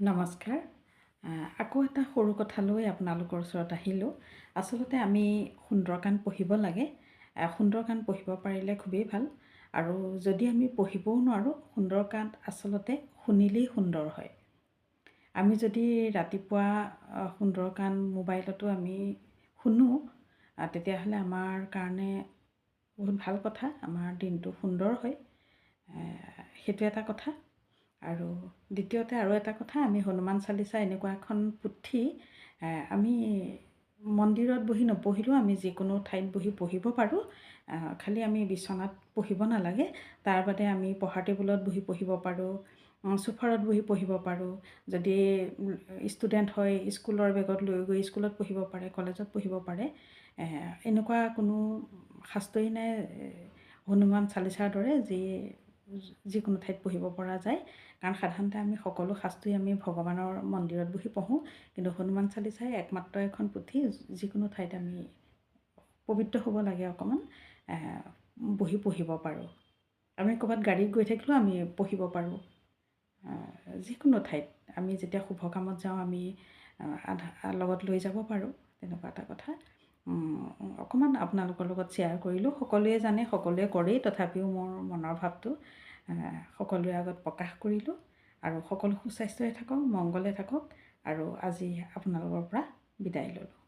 নমস্কাৰ। আকৌ এটা সৰু কথা লৈ আপোনালোকৰ ওচৰত আহিলোঁ। আচলতে আমি সুন্দৰকাণ্ড পঢ়িব লাগে। সুন্দৰকাণ্ড পঢ়িব পাৰিলে খুবেই ভাল। আৰু যদি আমি পঢ়িবও নোৱাৰোঁ, সুন্দৰকাণ্ড আচলতে শুনিলেই সুন্দৰ হয়। আমি যদি ৰাতিপুৱা সুন্দৰকাণ্ড মোবাইলতো আমি শুনো, তেতিয়াহ'লে আমাৰ কাৰণে বহুত ভাল কথা। আমাৰ দিনটো সুন্দৰ হয়, সেইটো এটা কথা। আৰু দ্বিতীয়তে আৰু এটা কথা, আমি হনুমান চালিচা এনেকুৱা এখন পুথি আমি মন্দিৰত বহি নপঢ়িলেও আমি যিকোনো ঠাইত বহি পঢ়িব পাৰোঁ। খালি আমি বিচনাত পঢ়িব নালাগে। তাৰ বাদে আমি পঢ়াৰ টেবুলত বহি পঢ়িব পাৰোঁ, চোফাৰত বহি পঢ়িব পাৰোঁ। যদি ষ্টুডেণ্ট হয়, স্কুলৰ বেগত লৈ গৈ স্কুলত পঢ়িব পাৰে, কলেজত পঢ়িব পাৰে। এনেকুৱা কোনো শাস্ত্ৰই নাই হনুমান চালিচাৰ দৰে যিকোনো ঠাইত পঢ়িব পৰা যায়। কাৰণ সাধাৰণতে আমি সকলো শাস্ত্ৰই আমি ভগৱানৰ মন্দিৰত বহি পঢ়োঁ, কিন্তু হনুমান চালিচাই একমাত্ৰ এখন পুথি যিকোনো ঠাইত আমি পবিত্ৰ হ'ব লাগে অকণমান বহি পঢ়িব পাৰোঁ। আমি ক'ৰবাত গাড়ীত গৈ থাকিলেও আমি পঢ়িব পাৰোঁ। যিকোনো ঠাইত আমি যেতিয়া শুভ কামত যাওঁ, আমি লগত লৈ যাব পাৰোঁ। তেনেকুৱা এটা কথা অকণমান আপোনালোকৰ লগত শ্বেয়াৰ কৰিলোঁ। সকলোৱে জানে, সকলোৱে কৰেই, তথাপিও মোৰ মনৰ ভাৱটো সকলোৰে আগত প্ৰকাশ কৰিলোঁ। আৰু সকলো সুস্বাস্থ্যৰে থাকক, মংগলে থাকক। আৰু আজি আপোনালোকৰ পৰা বিদায় ল'লোঁ।